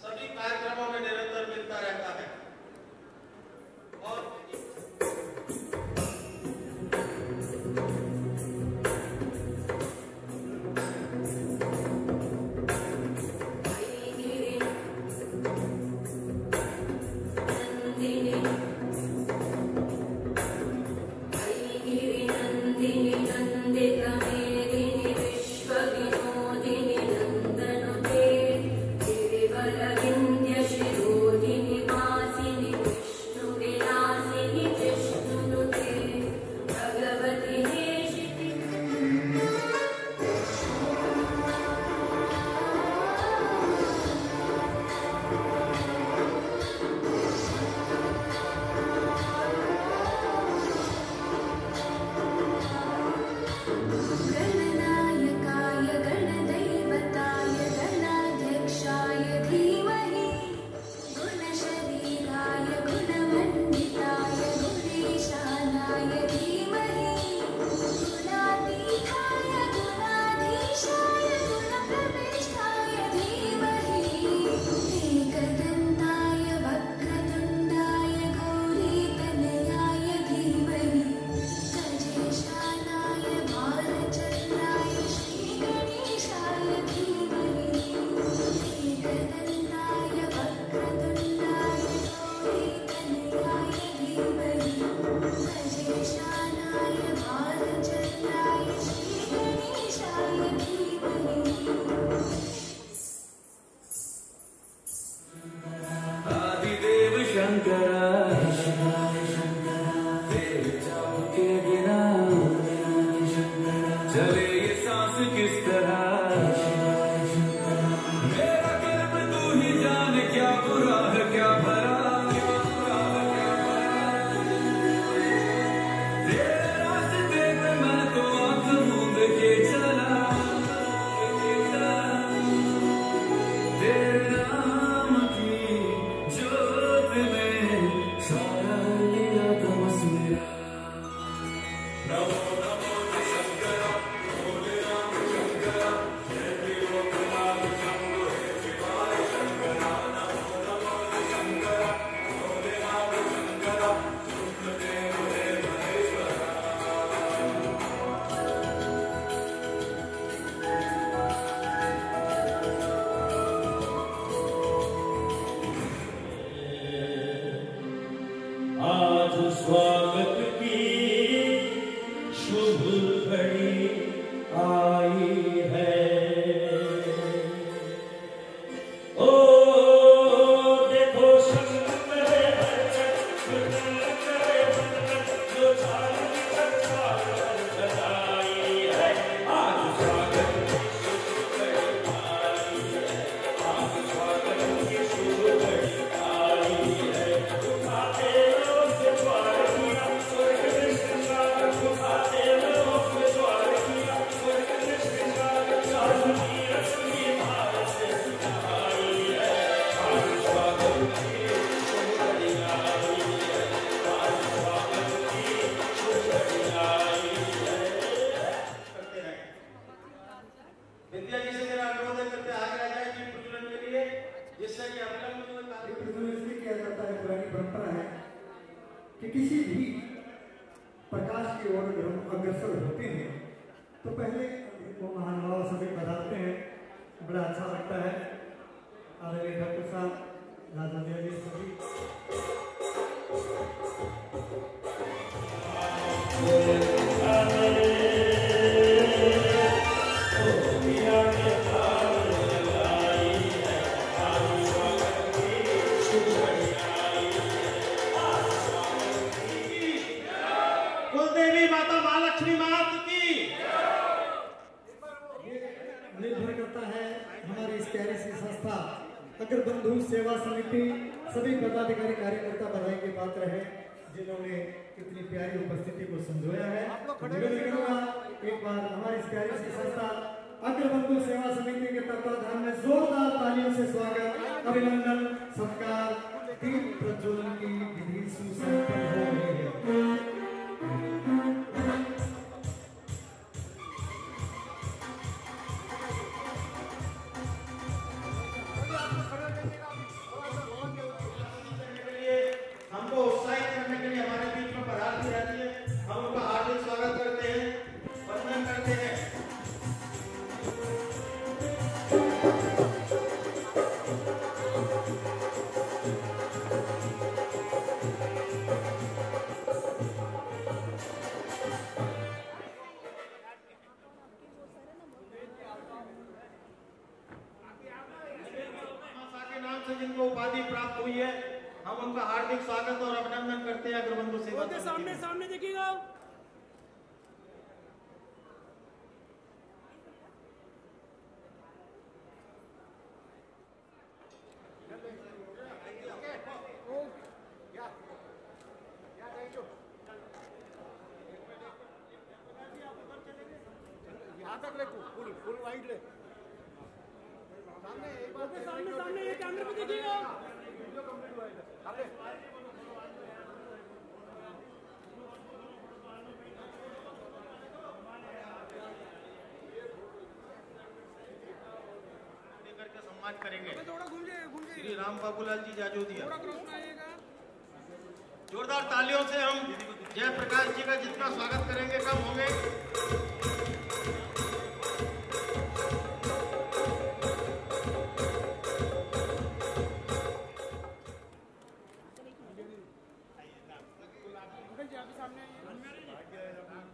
सभी कार्यक्रमों में निरंतर मिलता रहता है और दीप प्रज्वलन की विधि सुसंपन्न हो रही है। आपका हार्दिक स्वागत और अभिनंदन करते हैं अग्रबंधु सेवा समिति। सामने सामने देखिएगा। फुल वाइड ले सामने सामने ये कैमरे पे देखिएगा। वीडियो कंप्लीट हुआ है सामने करके सम्मान करेंगे थोड़ा घूम जाइए श्री राम बाबूलाल जी जाजोदिया। थोड़ा क्रॉस में आइएगा। जोरदार तालियों से हम जयप्रकाश जी का जितना स्वागत करेंगे कम होंगे।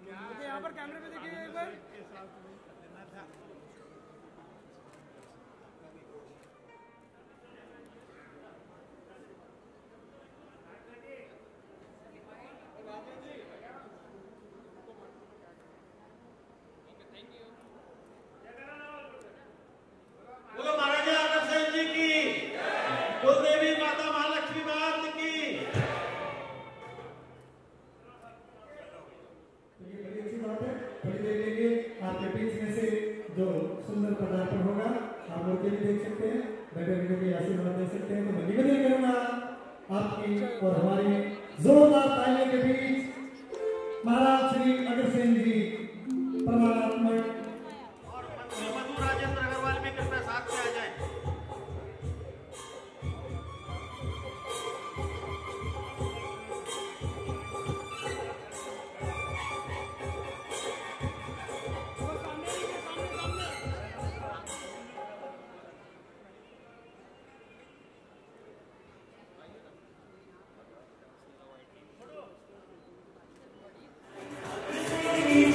सामने यहाँ पर कैमरे पे देखिए एक बार। बोलो महाराजा अग्रसेन जी की, कुलदेवी माता महालक्ष्मी मात की। ये बड़ी अच्छी बात है। थोड़ी देर के लिए आपके बीच में से जो सुंदर पदार्पण होगा आप लोग ये भी देख सकते हैं, बैठे बैठे के आशीर्वाद दे सकते हैं। तो मैं निवेदन करूंगा आपकी और हमारी जोरदार तालियों के बीच महाराज श्री अग्रसेन जी परमात्मा और मंत्री मधु राजेंद्र अग्रवाल भी कृपया साथ में आ जाए। की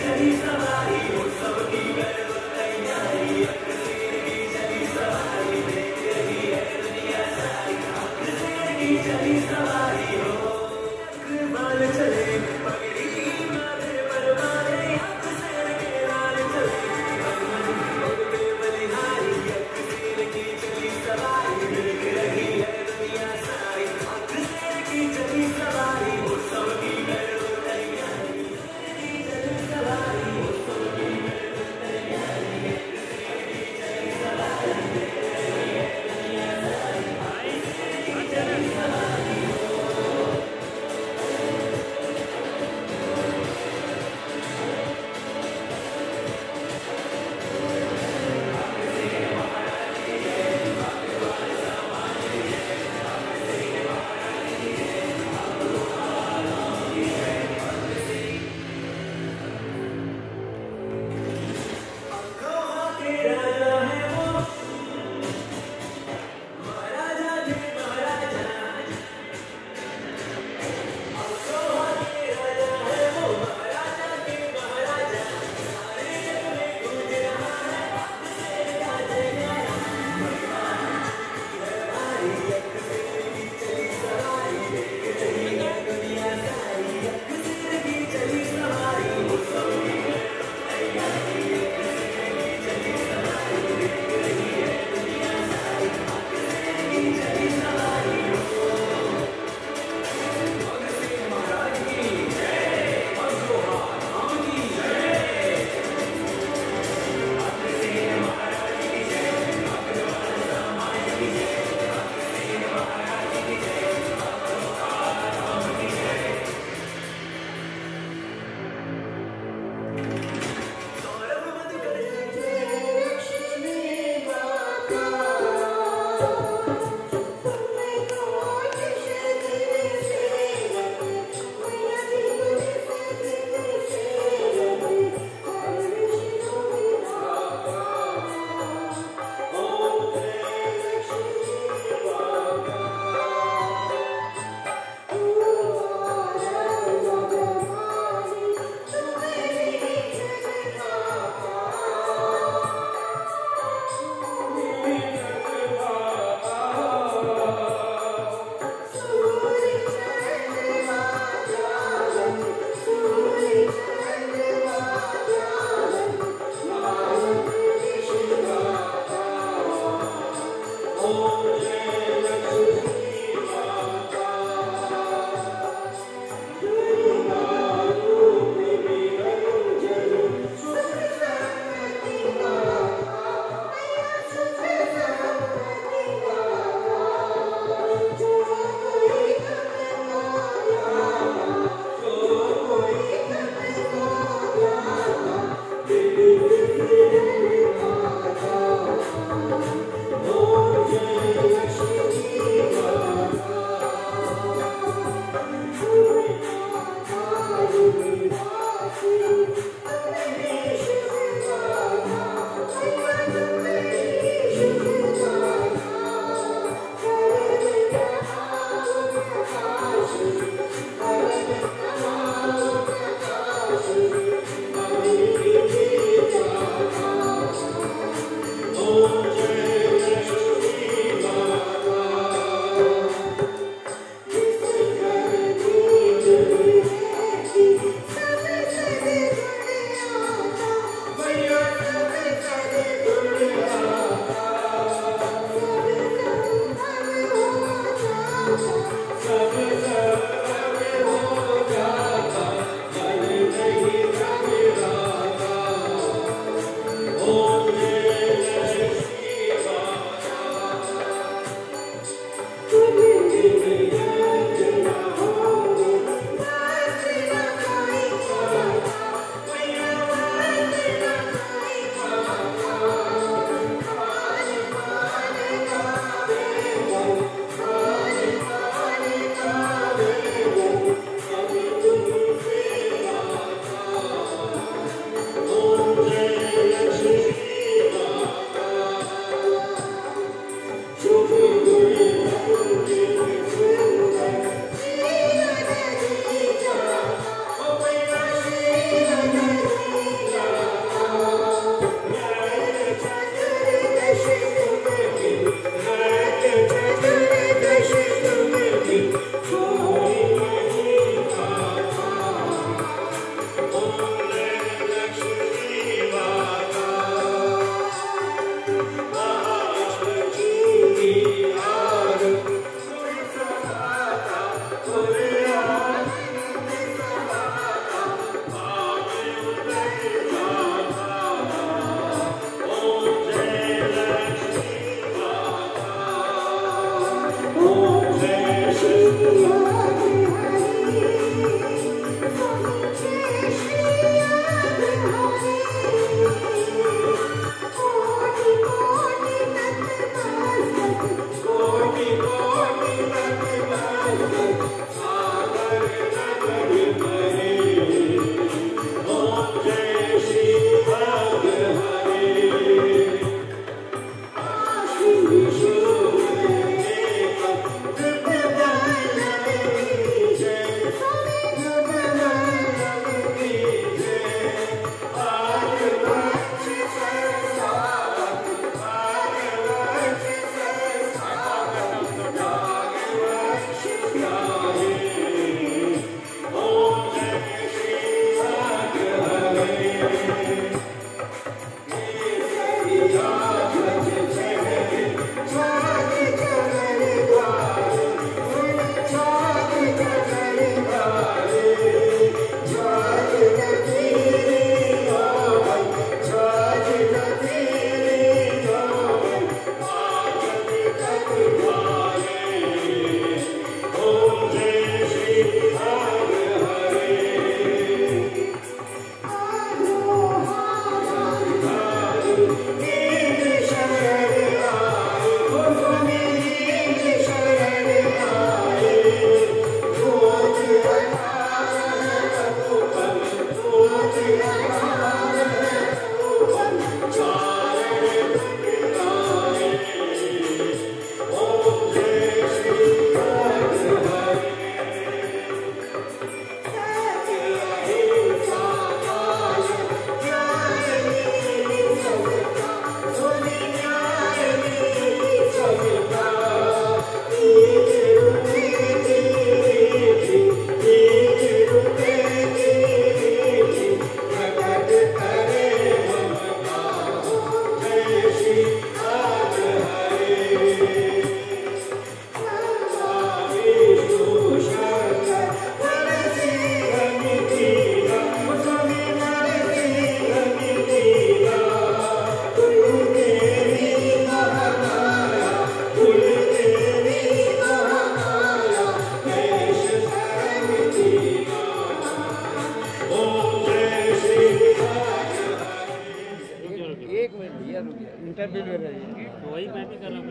इंटरव्यू ले रही है। वही मैं भी कर रहा हूँ।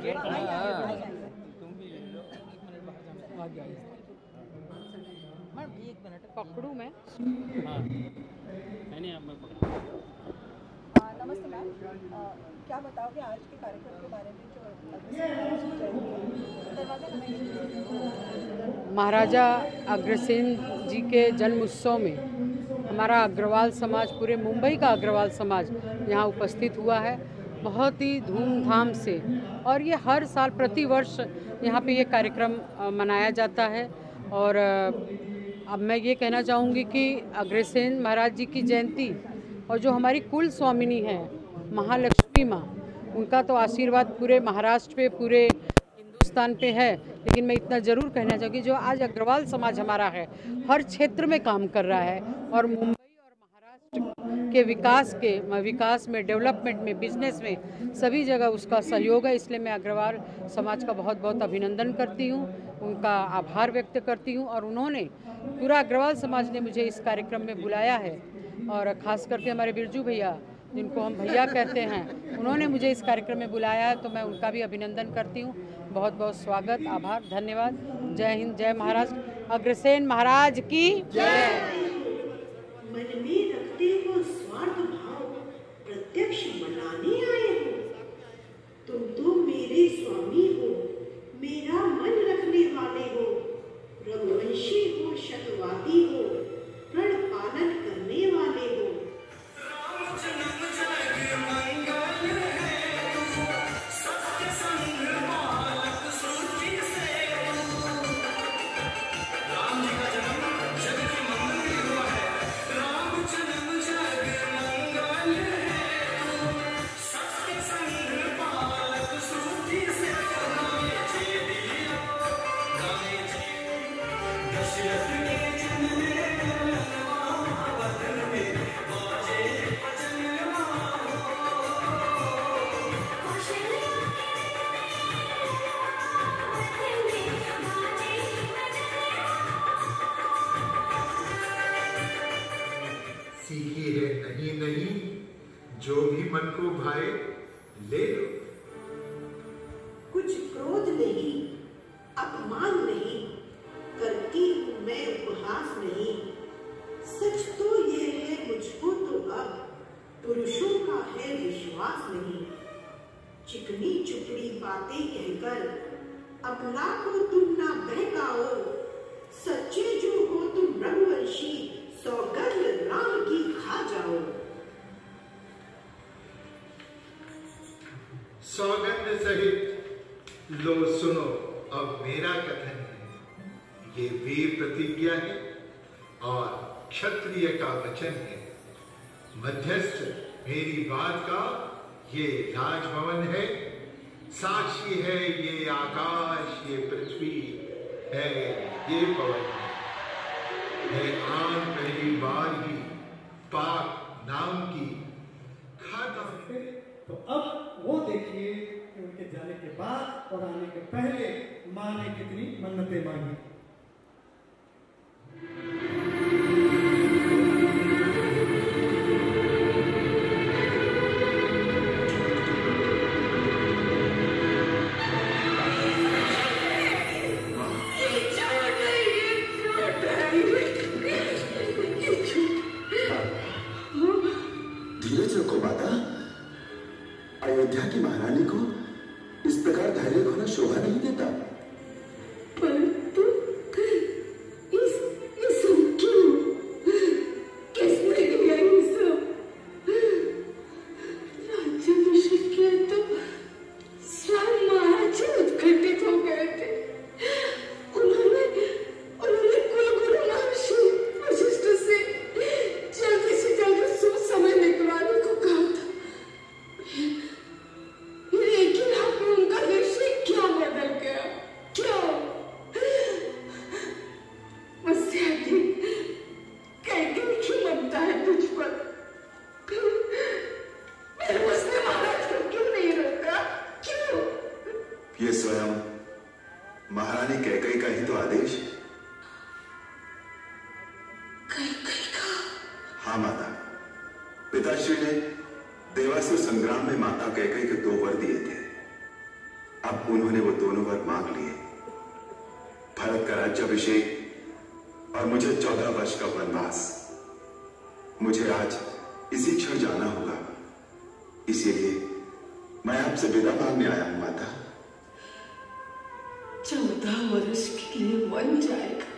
तुम भी ले लो, 1 मिनट बाहर जाना। आ गया मैम, 1 मिनट पकड़ूं मैं? हाँ नहीं अब मैं पकड़ा। नमस्ते मैम, क्या बताओगे आज के कार्यक्रम के बारे में जो महाराजा अग्रसेन जी के जन्म उत्सव में हमारा अग्रवाल समाज, पूरे मुंबई का अग्रवाल समाज यहाँ उपस्थित हुआ है बहुत ही धूमधाम से। और ये हर साल प्रतिवर्ष यहाँ पे ये कार्यक्रम मनाया जाता है। और अब मैं ये कहना चाहूँगी कि अग्रसेन महाराज जी की जयंती और जो हमारी कुल स्वामिनी है महालक्ष्मी माँ, उनका तो आशीर्वाद पूरे महाराष्ट्र पे, पूरे हिंदुस्तान पे है। लेकिन मैं इतना ज़रूर कहना चाहूँगी जो आज अग्रवाल समाज हमारा है, हर क्षेत्र में काम कर रहा है और मुंबई और महाराष्ट्र के विकास में, डेवलपमेंट में, बिजनेस में, सभी जगह उसका सहयोग है। इसलिए मैं अग्रवाल समाज का बहुत बहुत अभिनंदन करती हूँ, उनका आभार व्यक्त करती हूँ। और उन्होंने, पूरा अग्रवाल समाज ने मुझे इस कार्यक्रम में बुलाया है और ख़ास करके हमारे बिरजू भैया, जिनको हम भैया कहते हैं, उन्होंने मुझे इस कार्यक्रम में बुलाया है, तो मैं उनका भी अभिनंदन करती हूँ। बहुत बहुत स्वागत, आभार, धन्यवाद। जय हिंद, जय महाराष्ट्र। अग्रसेन महाराज की जय। मन में रखते हो स्वार्थ भाव, प्रत्यक्ष मनाने आए हो। तुम तो मेरे स्वामी हो, मेरा मन रखने वाले हो। रघुवंशी हो, शतवादी हो, प्रण पालन करने वाले हो। सीखी है नहीं नहीं, जो भी मन को भाए ले लो। कुछ क्रोध नहीं, अपमान नहीं, करती हूँ मैं उपहास नहीं। सच तो ये है मुझको तो अब पुरुषों का है विश्वास नहीं। चिकनी चुपड़ी बातें कहकर अपना को तुम ना बहकाओ। सच्चे जो हो तुम रघुवंशी, सौगंध राम की खा जाओ। सौगंध सहित लो सुनो अब मेरा कथन है। ये वीर प्रतिज्ञा है और क्षत्रिय का वचन है। मध्यस्थ मेरी बात का ये राजभवन है। साक्षी है ये आकाश, ये पृथ्वी है, ये पवन है। मैं आन पहली बार ही पाक नाम की खाता हूं। तो अब वो देखिए कि उनके जाने के बाद और आने के पहले माँ ने कितनी मन्नतें मांगी। धीरज रखो माता। अयोध्या की महारानी को इस प्रकार धैर्य खोना शोभा नहीं देता। परंतु ये सब क्यों? किसने किया ये सब? राज्याभिषेक किया तो स्वयं महाराज जी उत्कंठित हो गए थे। उन्होंने कुलगुरु महर्षि वशिष्ठ से जल्दी से जल्दी शुभ समय निकलवाने को कहा था। लेकिन अब उनका दृष्टि क्या बदल गया? क्यों? कैकेयी क्यों ममता है तुझ पर? फिर उसने महाराज को क्यों नहीं रोका? क्यों? ये स्वयं महारानी कैकेयी का ही तो आदेश। कैकेयी का? हाँ माता, पिताश्री ने देवासुर संग्राम में माता कैकेयी के 2 वर दिए थे। अब उन्होंने वो दोनों वर मांग लिए, भारत का राज्याभिषेक और मुझे 14 वर्ष का वनवास। मुझे आज इसी क्षण जाना होगा, इसीलिए मैं आपसे विदा मांगने आया हूं माता। 14 वर्ष के लिए वन जाएगा।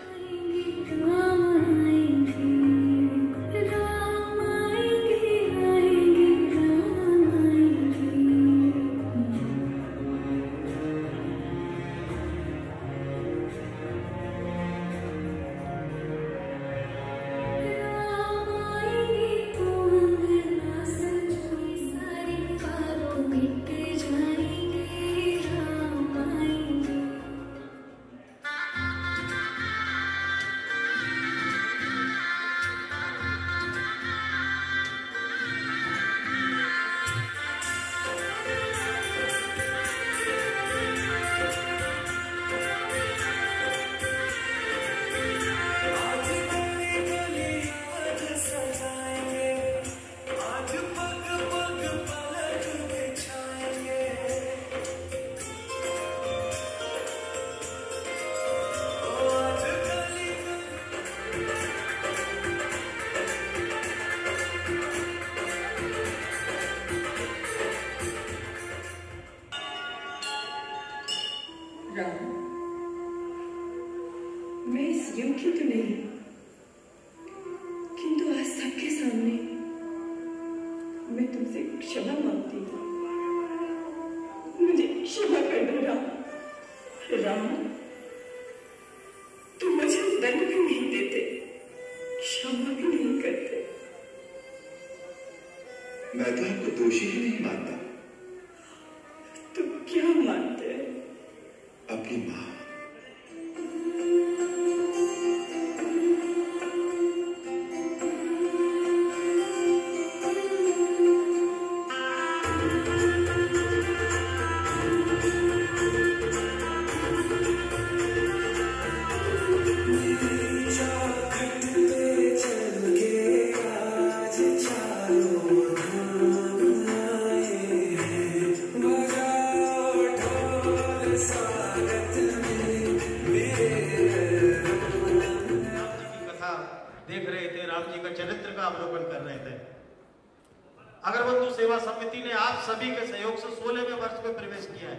राम, मैं इस योग्य तो नहीं, किंतु आज सबके सामने मैं तुमसे क्षमा मांगती हूँ। मुझे क्षमा कर दो राम। राम, तुम मुझे दंड भी नहीं देते, क्षमा भी नहीं करते। मैं तो आपको दोषी ही नहीं मानता। तो क्या मानते हैं? अपनी मां। देख रहे थे, राम जी का चरित्र का अवलोकन कर रहे थे। अगरबंधु सेवा समिति ने आप सभी के सहयोग से 16वें वर्ष में प्रवेश किया है।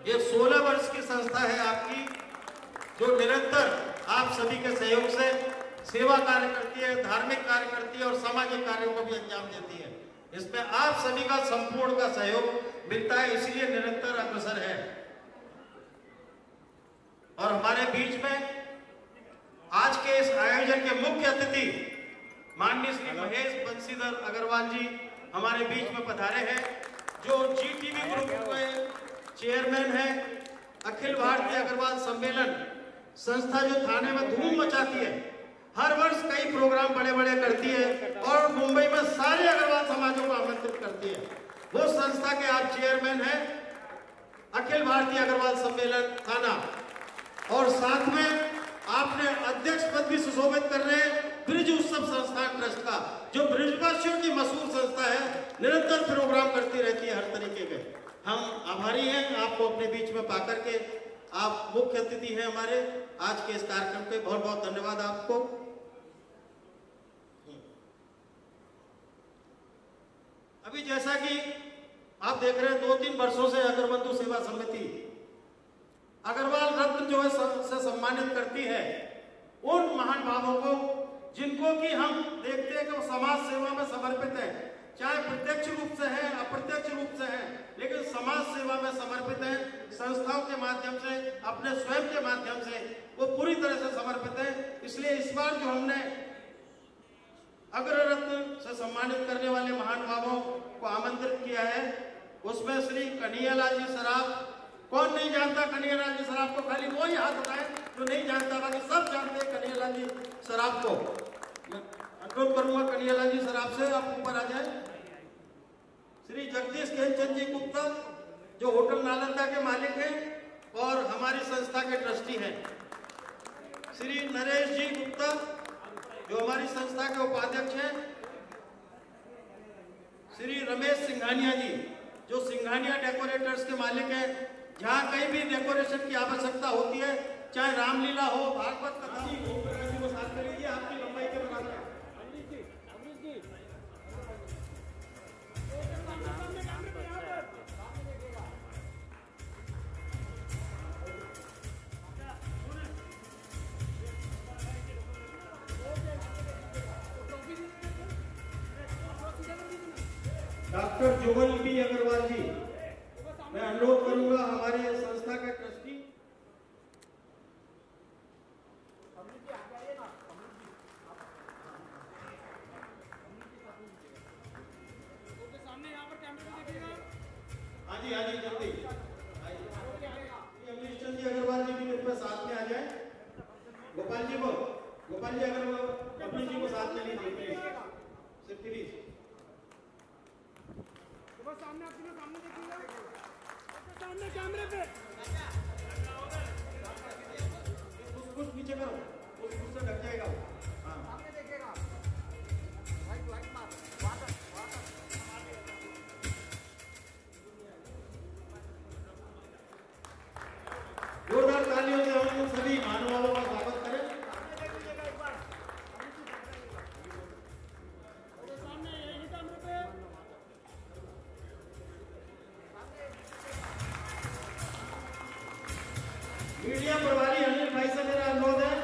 ये 16 वर्ष की संस्था है आपकी, जो निरंतर आप सभी के सहयोग से सेवा कार्य करती है, धार्मिक कार्य करती है और सामाजिक कार्यों को भी अंजाम देती है। इसमें आप सभी का संपूर्ण का सहयोग मिलता है, इसलिए निरंतर अग्रसर है। और हमारे बीच में आज के इस आयोजन के मुख्य अतिथि माननीय श्री महेश बंशीधर अग्रवाल जी हमारे बीच में पधारे हैं, जो GTV ग्रुप के चेयरमैन हैं। अखिल भारतीय अग्रवाल सम्मेलन संस्था जो थाने में धूम मचाती है, हर वर्ष कई प्रोग्राम बड़े बड़े करती है और मुंबई में सारे अग्रवाल समाजों को आमंत्रित करती है। वो संस्था के आप चेयरमैन हैं, अखिल भारतीय अग्रवाल सम्मेलन थाना, और साथ में आपने अध्यक्ष पद भी सुशोभित कर रहे हैं ब्रिज उत्सव संस्थान ट्रस्ट का, जो ब्रिजवासियों की मशहूर संस्था है, निरंतर प्रोग्राम करती रहती है हर तरीके के। हम आभारी हैं आपको अपने बीच में पाकर के। आप मुख्य अतिथि हैं हमारे आज के इस कार्यक्रम पे, बहुत बहुत धन्यवाद आपको। अभी जैसा कि आप देख रहे हैं, 2-3 वर्षों से अगरबंधु सेवा समिति अग्रवाल रत्न जो है से सम्मानित करती है उन महान भावों को, जिनको कि हम देखते हैं कि वो समाज सेवा में समर्पित है, चाहे प्रत्यक्ष रूप से है अप्रत्यक्ष रूप से है, लेकिन समाज सेवा में समर्पित है। संस्थाओं के माध्यम से, अपने स्वयं के माध्यम से वो पूरी तरह से समर्पित है। इसलिए इस बार जो हमने अग्र रत्न से सम्मानित करने वाले महान भावों को आमंत्रित किया है, उसमें श्री कन्हैयालाल जी सराफ। कौन नहीं जानता कन्हैयालाल जी सराफ को? खाली वो ही हाथ उठाए जो नहीं जानता, बाकी सब जानते हैं कन्हैयालाल जी सराफ को। अनुरोध करूंगा कन्हैयालाल जी सराफ से आप ऊपर आ जाए। श्री जगदीश खेमचंद जी गुप्ता, जो होटल नालंदा के मालिक हैं और हमारी संस्था के ट्रस्टी हैं। श्री नरेश जी गुप्ता, जो हमारी संस्था के उपाध्यक्ष हैं। श्री रमेश सिंघानिया जी, जो सिंघानिया डेकोरेटर्स के मालिक हैं। जहाँ कहीं भी डेकोरेशन की आवश्यकता होती है, चाहे रामलीला हो, भागवत कथा हो, को साथ में लीजिए, आपकी लंबाई के बराबर है। डॉक्टर जुगल बी अग्रवाल जी, मैं अनुरोध करूंगा हमारे संस्था के ट्रस्टी सामने यहाँ पर कैमरे में देखिएगा। हाँ जी जल्दी अमरीश चंद जी अग्रवाल जी भी मेरे पास साथ में आ जाए। गोपाल जी अग्रवाल कपिल जी को साथ में लीजिए प्लीज। सामने आपके सामने देखिएगा, सामने कैमरे पे कुछ पीछे करो, कुछ से ढक जाएगा वो। हाँ सामने देखिएगा, वाइट मार्क, वाटर जोरदार तालियों से हम सभी महानुभावों का स्वागत करें। मीडिया प्रभारी अनिल भाई से मेरा अनुरोध है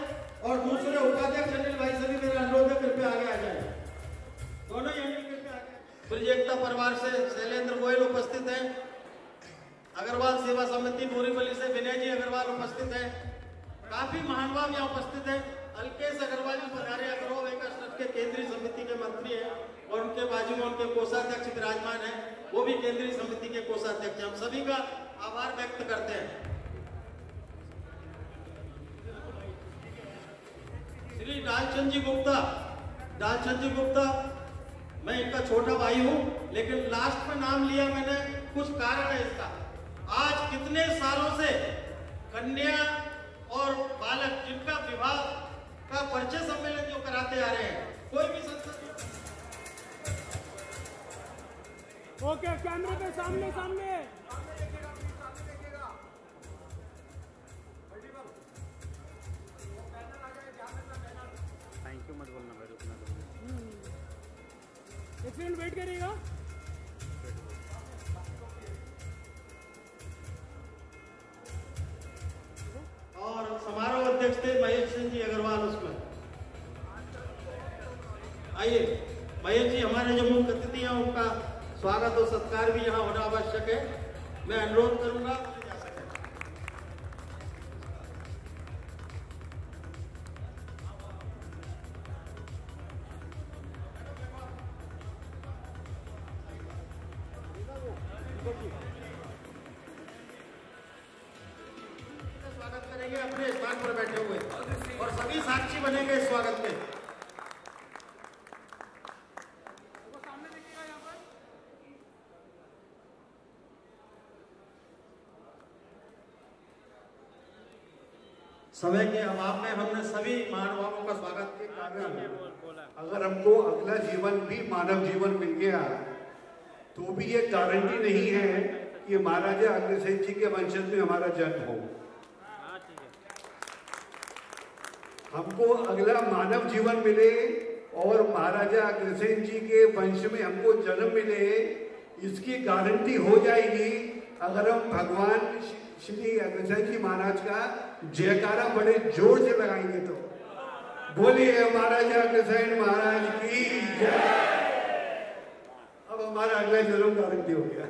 और दूसरे उपाध्यक्ष अनिल भाई से भी मेरा अनुरोध है, कृपया आगे आ जाए। दोनों ही अनिल कृपया आगे। ब्रिज एकता परिवार से शैलेंद्र गोयल उपस्थित हैं। अग्रवाल सेवा समिति बोरीवली से विनय जी अग्रवाल उपस्थित हैं। काफी महानुभाव यहाँ उपस्थित हैं। अल्केश अग्रवाल जी पधारे अग्रवाल विकास ट्रस्ट के केंद्रीय समिति के मंत्री हैं और उनके बाजू में उनके कोषाध्यक्ष विराजमान हैं, वो भी केंद्रीय समिति के कोषाध्यक्ष। हम सभी का आभार व्यक्त करते हैं। श्री डालचंद जी गुप्ता, मैं इनका छोटा भाई हूं, लेकिन लास्ट में नाम लिया मैंने, कुछ कारण है इसका। आज कितने सालों से कन्या और बालक जिनका विवाह का परिचय सम्मेलन जो कराते आ रहे हैं, कोई भी संस्था। ओके, कैमरे पे सामने थैंक यू मत बोलना भाई, रुकना। एक सेकंड वेट करिएगा। और समारोह अध्यक्ष थे महेश सिंह जी अग्रवाल। उसमें आइए महेश जी, हमारे जो मुख्य अतिथि हैं उनका स्वागत और सत्कार भी यहाँ होना आवश्यक है। मैं अनुरोध करूंगा स्वागत करेंगे अपने स्थान पर बैठे हुए और सभी साक्षी बनेंगे इस स्वागत में। समय के अभाव में हमने सभी महानुभावों का स्वागत किया। अगर हमको अगला जीवन भी मानव जीवन मिल गया तो भी ये गारंटी नहीं है कि महाराजा अग्रसेन जी के वंशज में हमारा जन्म हो। हमको अगला मानव जीवन मिले और महाराजा अग्रसेन जी के वंश में हमको जन्म मिले, इसकी गारंटी हो जाएगी अगर हम भगवान श्री अग्रसेन जी महाराज का जयकारा बड़े जोर से लगाएंगे तो। बोलिए महाराजा अग्रसेन महाराज की जय। अब हमारा अगला जन्म गारंटी हो गया।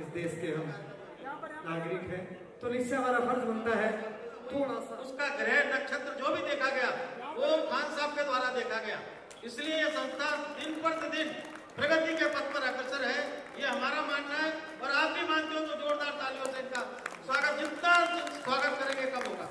इस देश के हम नागरिक हैं, तो निश्चय हमारा फर्ज बनता है थोड़ा सा उसका ग्रह नक्षत्र जो भी देखा गया वो खान साहब के द्वारा देखा गया। इसलिए ये संस्था दिन प्रतिदिन प्रगति के पथ पर अग्रसर है, ये हमारा मानना है। और आप भी मानते हो तो जोरदार तालियों से इनका स्वागत, जितना स्वागत करेंगे कम होगा।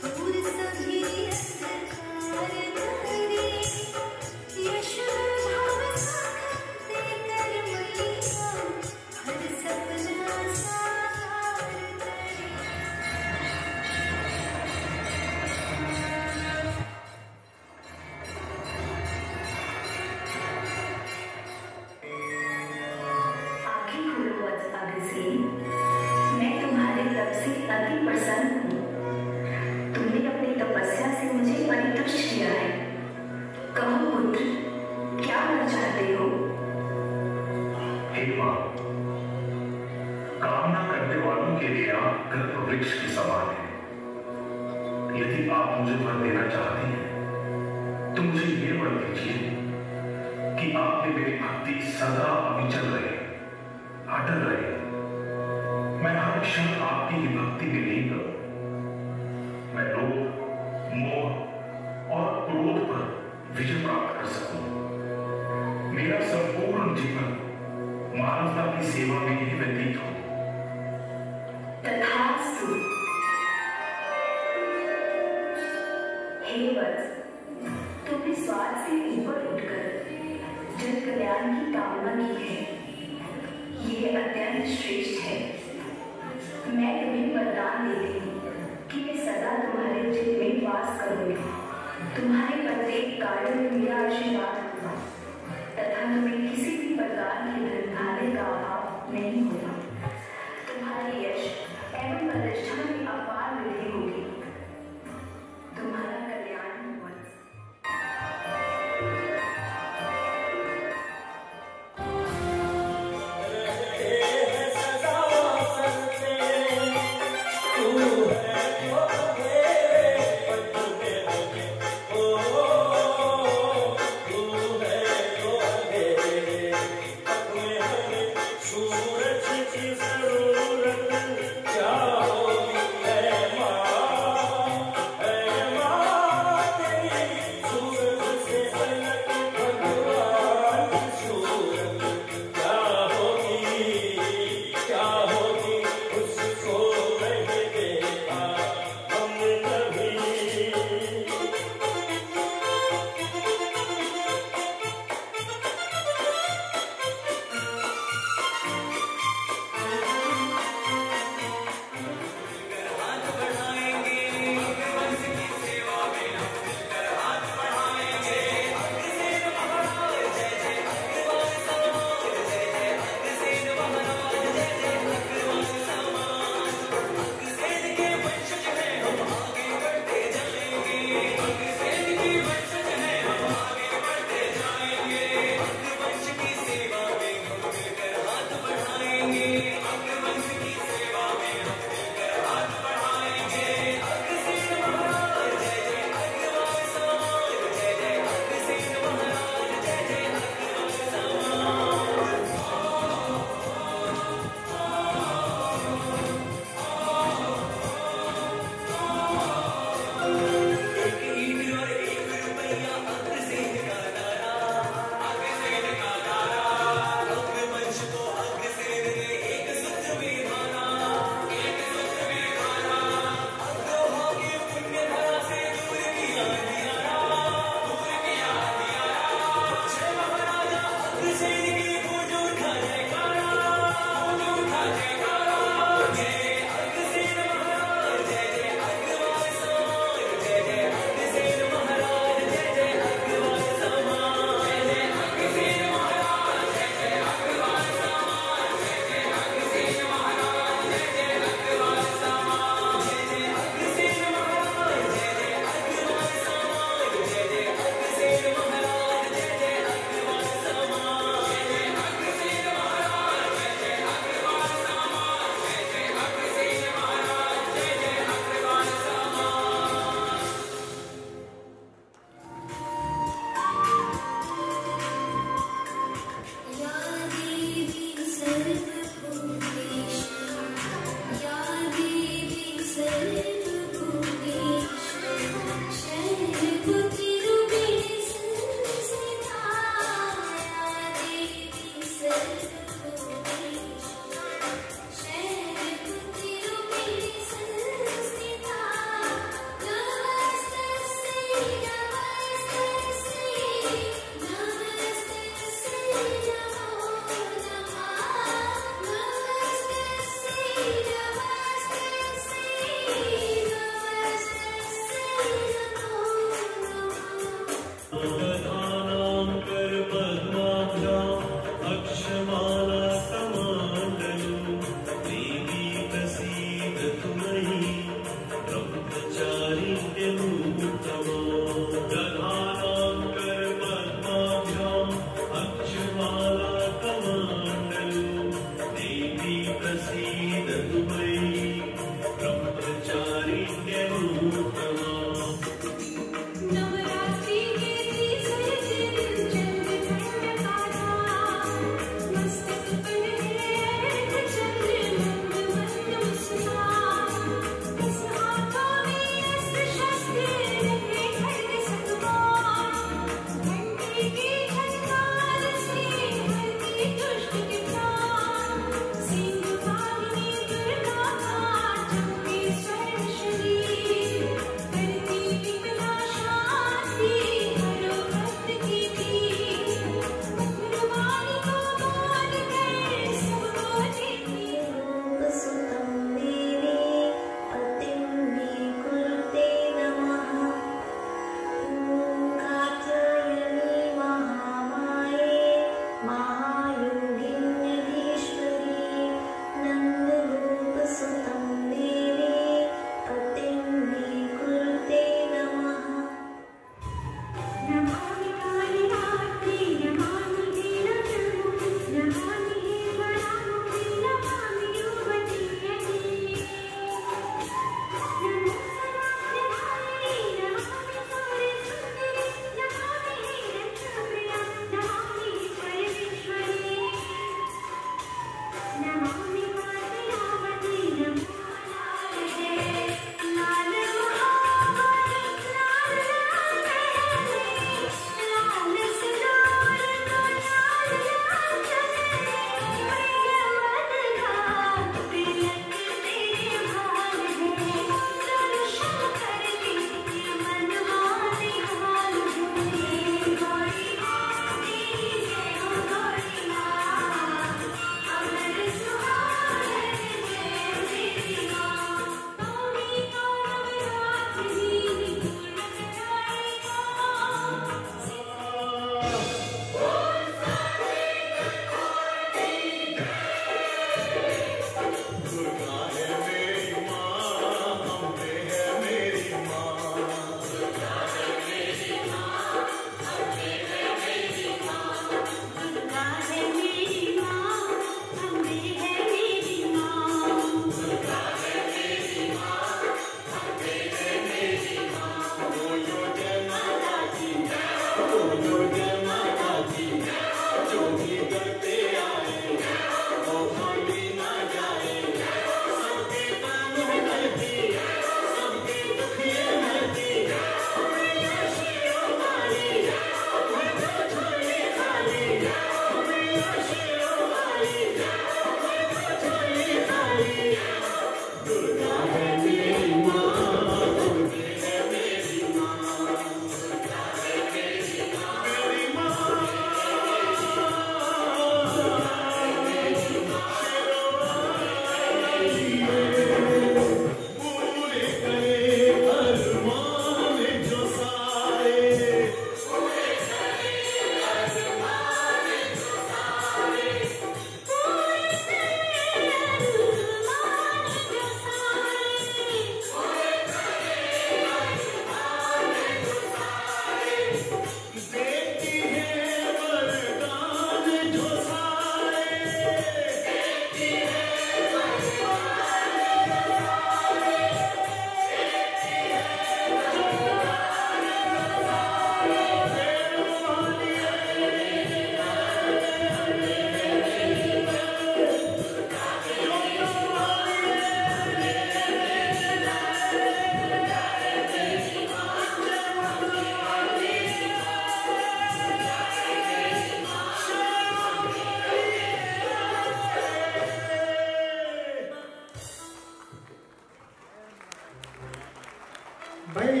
भाई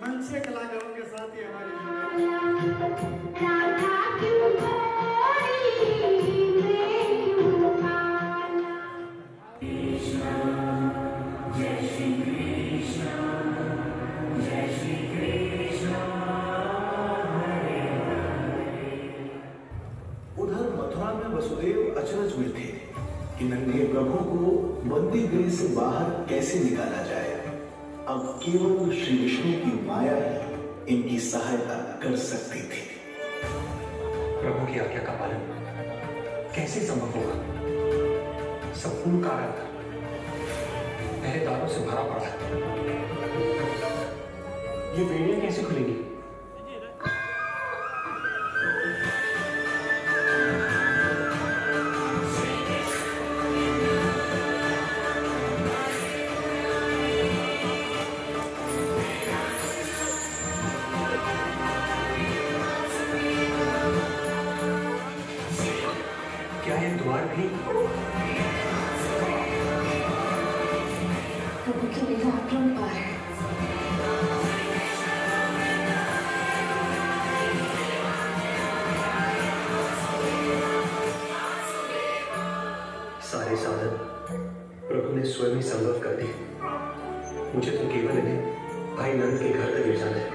मंच से कलाकारों के साथ ही हमारे वसुदेव अचरज में थे कि नन्हे प्रभु को बंदी गृह से बाहर कैसे निकाला जाए। अब केवल श्री विष्णु की माया ही इनकी सहायता कर सकती थी। प्रभु की आज्ञा का पालन कैसे संभव होगा? संपूर्ण कारागार पहरेदारों से भरा पड़ा है। ये बेड़ियां कैसे खुलेंगी? प्रभु की लीला अपरंपार है। सारे साधन प्रभु ने स्वयं ही संभव कर दिए। मुझे तो केवल इन्हें भाई नंद के घर तक ले जाना है।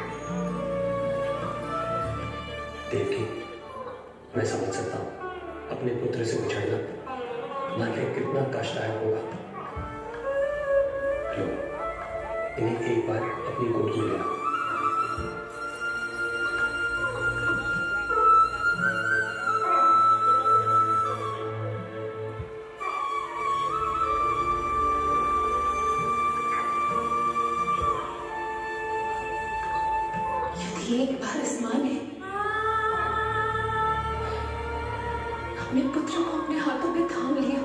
देवकी, मैं समझ सकता हूँ अपने पुत्र से बिछड़ना मन के कितना कष्टदायक होगा। लो, इन्हें एक बार अपनी गोद में लेना। यदि एक बार आसमान है अपने पुत्र को अपने हाथों में थाम लिया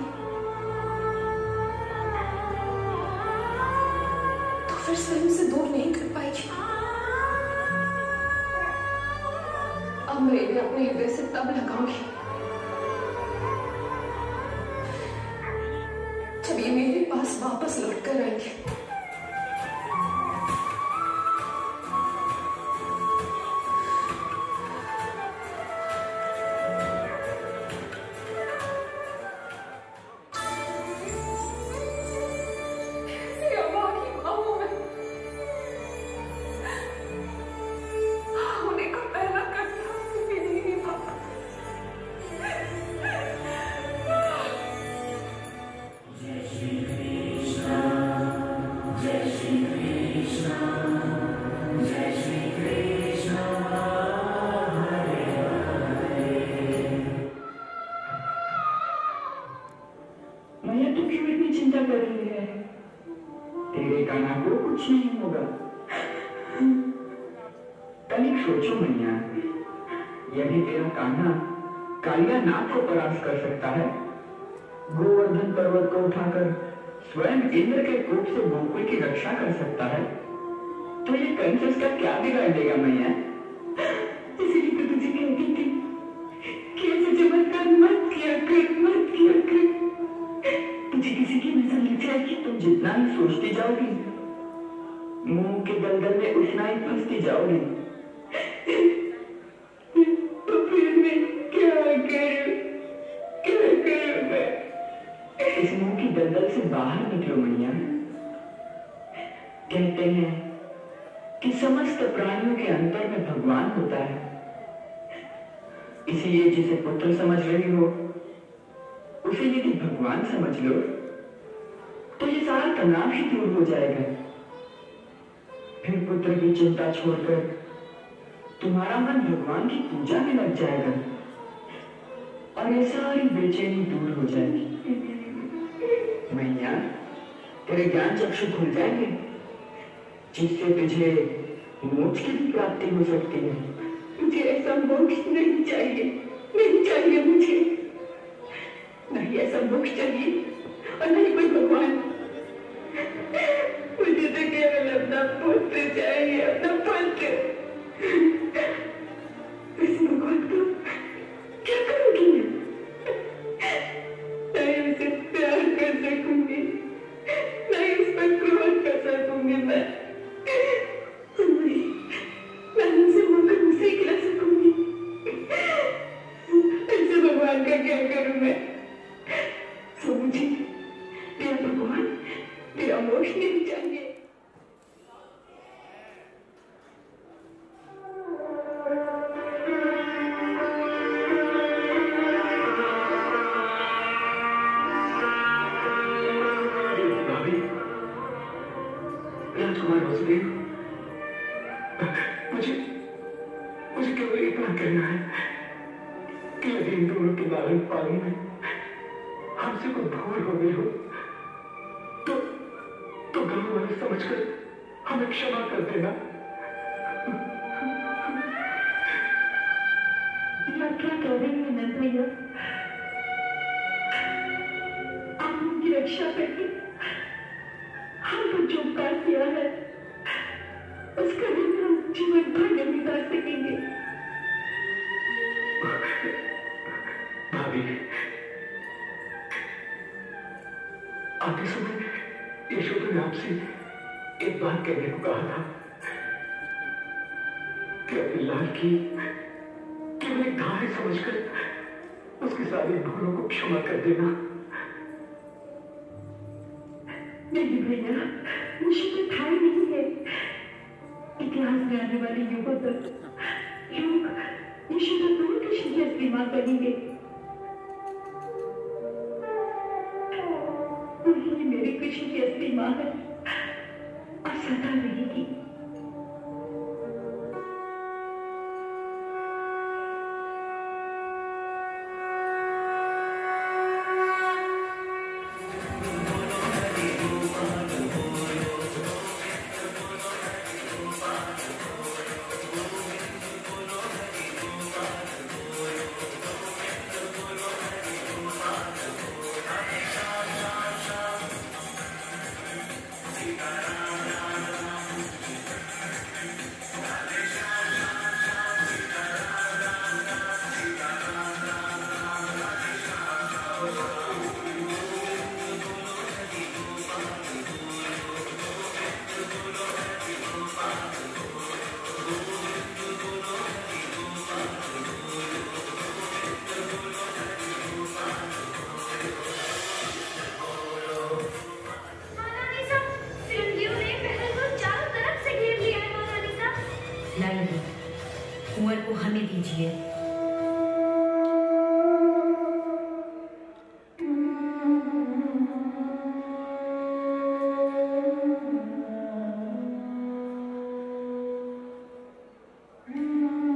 तो फिर स्वयं से दूर नहीं कर पाएगी। अब मैं इन्हें अपने हृदय से तब लगाऊंगी जब ये मेरे पास वापस लौट कर आएंगे। कर सकता है। गोवर्धन पर्वत को उठाकर स्वयं इंद्र के कोप से गोकुल की रक्षा कर सकता है, तो ये कंस इसका क्या बिगाड़ देगा मैया? इसीलिए तो तुझे कहती थी कि ऐसे चमत्कार मत किया कर, मत किया कर। तुझे किसी की नजर लग जाएगी, तुम जितना ही सोचती जाओगी मुंह के दलदल में उतना ही फंसती जाओगी। तो फिर मैं क्या करूं? इस मुंह की दलदल से बाहर निकलो मैया। कहते हैं कि समस्त प्राणियों के अंतर में भगवान होता है, इसीलिए जिसे पुत्र समझ रही हो उसे यदि भगवान समझ लो तो ये सारा तनाव ही दूर हो जाएगा। फिर पुत्र की चिंता छोड़कर तुम्हारा मन भगवान की पूजा में लग जाएगा और ये सारी बेचैनी दूर हो जाएगी। मैया, तेरे ज्ञान चक्षु खुल जाएंगे जिससे तुझे मोक्ष की भी प्राप्ति हो सकती है। मुझे ऐसा मोक्ष नहीं चाहिए, नहीं चाहिए मुझे, नहीं ऐसा मोक्ष चाहिए और नहीं कोई भगवान। मुझे तो केवल अपना पुत्र चाहिए, अपना पुत्र। इस भगवान को क्या करूंगी मैं? नहीं उसे प्यार कर सकूंगी, नहीं उस पर क्रोध कर सकूंगी मैं। राजकुमार वसुदेव, मुझे केवल इतना कहना है कि यदि इन दोनों के लालन पालन में हमसे कोई भूल हो गई हो तो गांव वाले समझकर हमें क्षमा कर देना। आप क्या कह रही हैं नंद भैया? आप उनकी रक्षा करके हम पर जो उपकार किया है उसका ऋण हम जीवन भर नहीं उतार सकेंगे। भाभी, आते समय यशोदा ने आपसे एक बात कहने को कहा था कि अपने लाल की केवल एक धारे समझकर उसकी सारी भूलों को क्षमा कर देना। नहीं भैया, मुझे तो ठाई नहीं है। इतिहास में आने वाले युगों तक लोग यशोदा दोनों कृष्ण की असली मां बनेंगे। वही मेरे कृष्ण की असली मां है और सदा रहेगी। कुंवर को हमें दीजिए।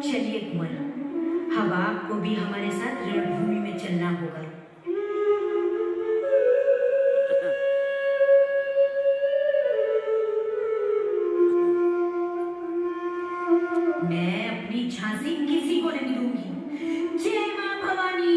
चलिए कुंवर, अब आपको भी हमारे साथ रणभूमि में चलना होगा। मैं अपनी झांसी किसी को नहीं दूंगी। जय मां भवानी।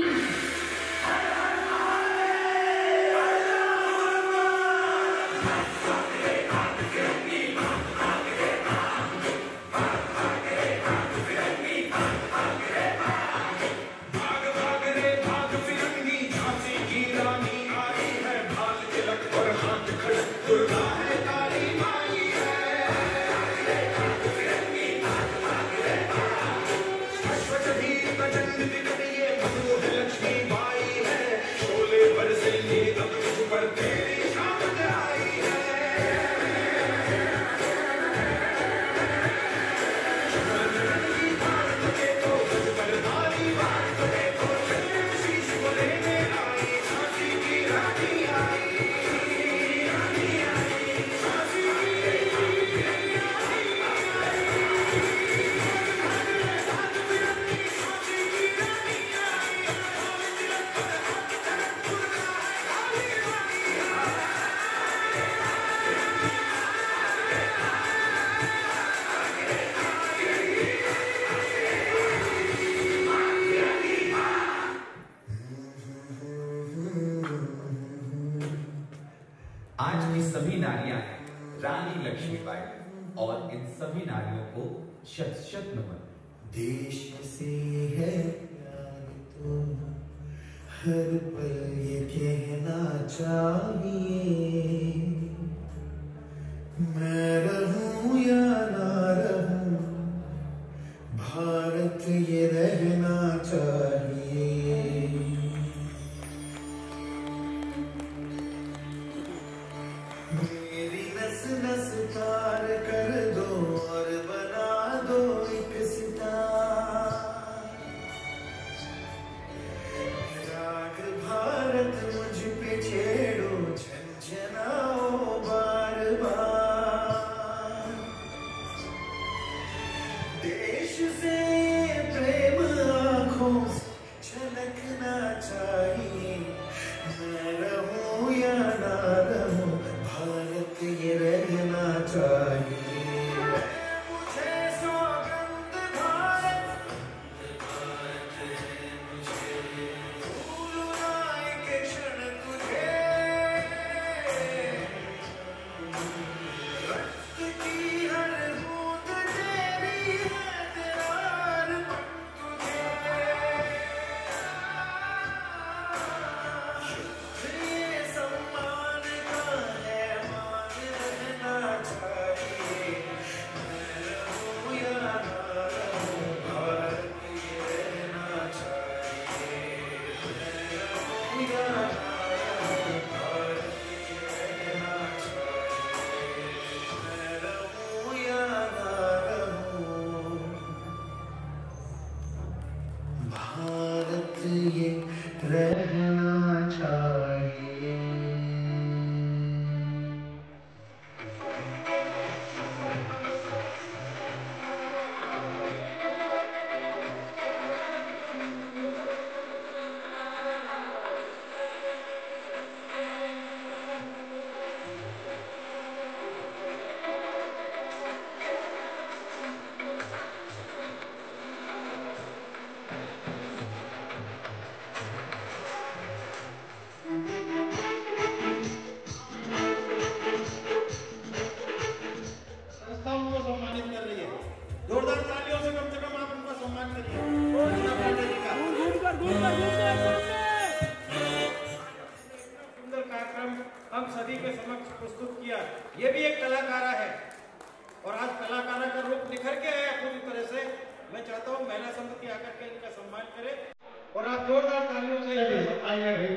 आज की सभी नारियां हैं रानी लक्ष्मीबाई और इन सभी नारियों को शत शत नमन। देश से है प्यार तो हर पल ये कहना चाहिए, मैं रहूं या ना रहूं भारत ये रहना चाहिए। मेरी नस नस तार कर दो और बना दो एक सितार। राग भारत मुझ पे छेड़ो, झंझनाओ बार बार। चाहिए। मुझे सौगंध भारत भूलूं ना एक क्षण तुझे, रक्त की हर बूंद तेरी है, तेरा अर्पण तुझे। ये सम्मान का है, मान रहना चाहिए। मैं रहूं या ना रहूं, भारत ये रहना चाहिए। मैं रहूं या ना रहूं, भारत ये रहना चाहिए। मैं रहूं या ना रहूं, भारत ये रहना चाहिए। संस्थाओं को सम्मानित कर रही है। जोरदार तालियों से कम आप उनका सम्मान करिए। सुंदर कार्यक्रम हम सभी के समक्ष प्रस्तुत किया। ये भी एक कलाकारा है और आज कलाकारा का रूप निखर के आया पूरी तरह से। मैं चाहता हूँ महिला समिति आकर के इनका सम्मान करे और आप जोरदार तालियों से आइए भाई,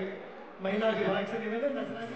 महिला विभाग से निवेदन रखना है।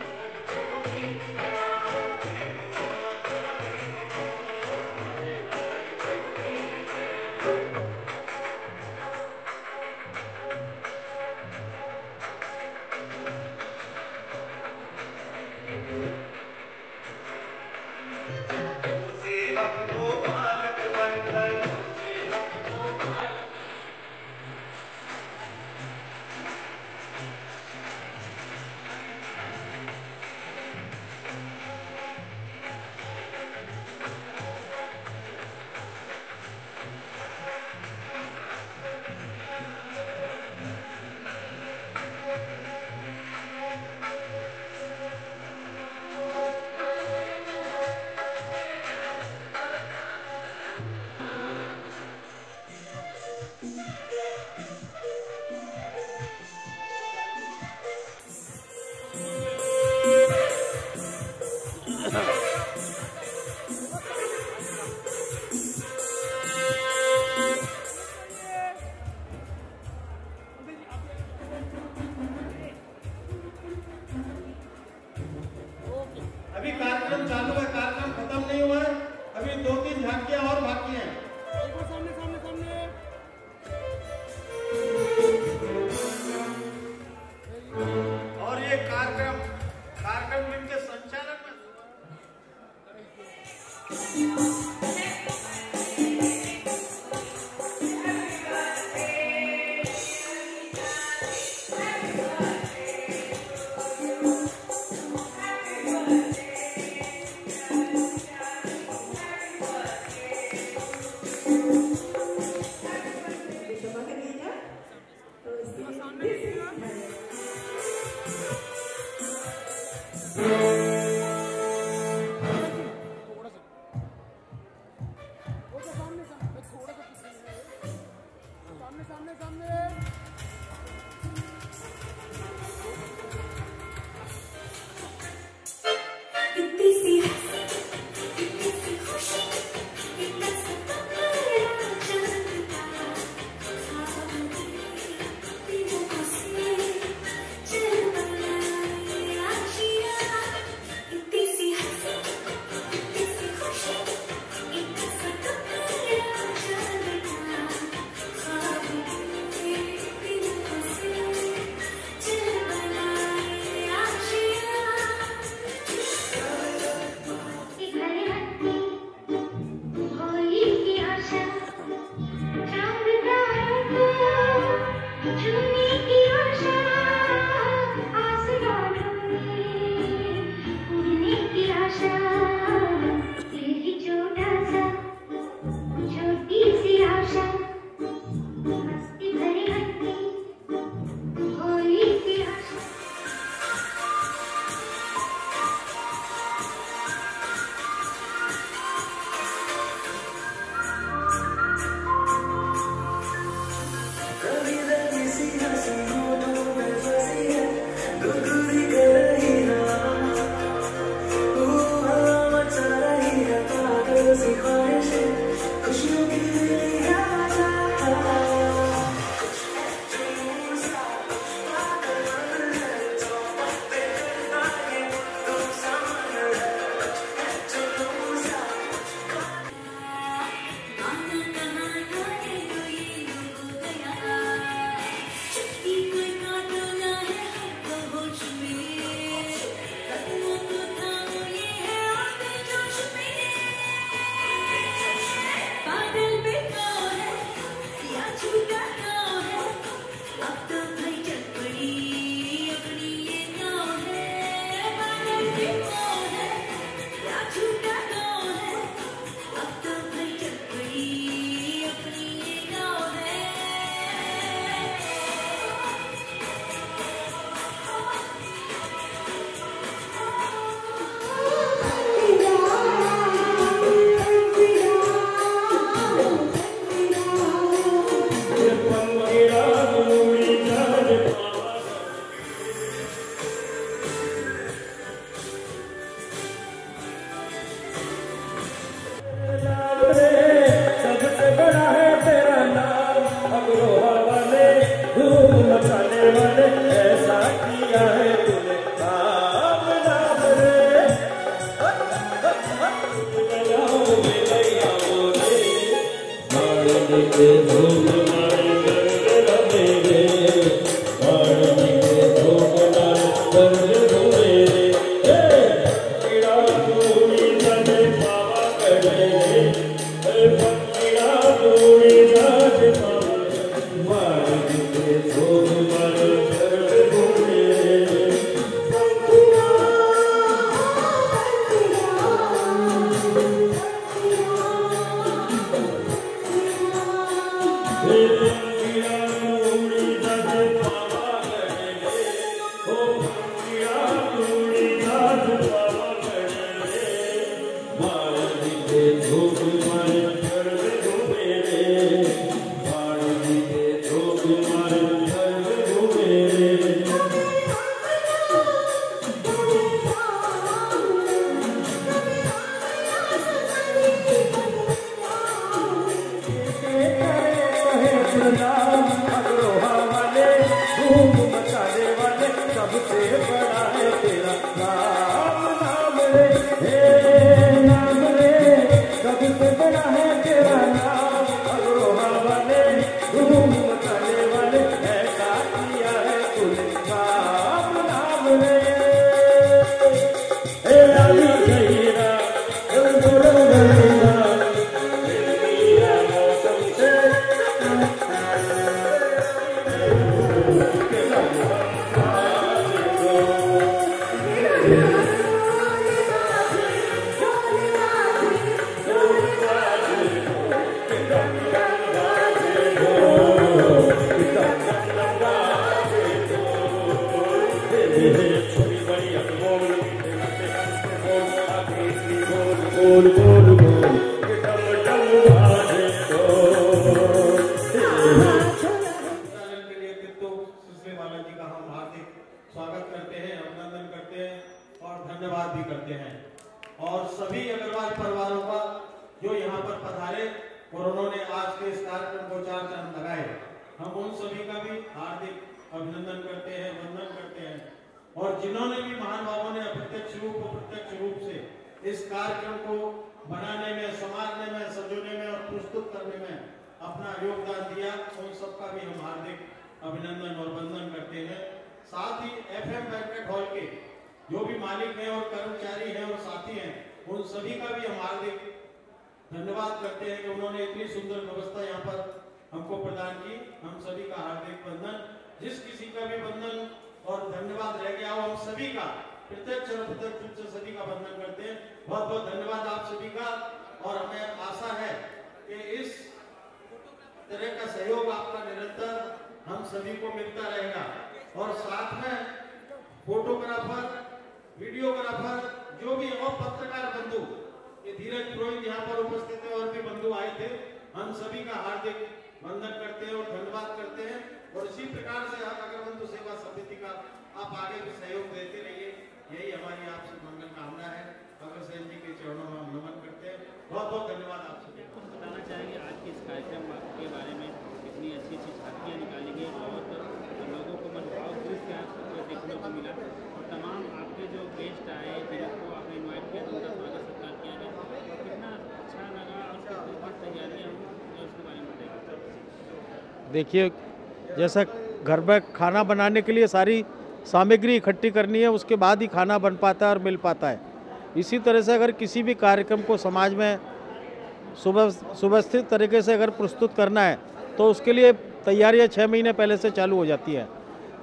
अभी कार्यक्रम चालू है, कार्यक्रम खत्म नहीं हुआ है। अभी 2-3 झांकियां और बाकी हैं। सामने सामने सामने। और ये कार्यक्रम इनके संचालन में देखिए, जैसा घर में खाना बनाने के लिए सारी सामग्री इकट्ठी करनी है, उसके बाद ही खाना बन पाता है और मिल पाता है। इसी तरह से अगर किसी भी कार्यक्रम को समाज में सुव्यवस्थित तरीके से अगर प्रस्तुत करना है तो उसके लिए तैयारियां 6 महीने पहले से चालू हो जाती है।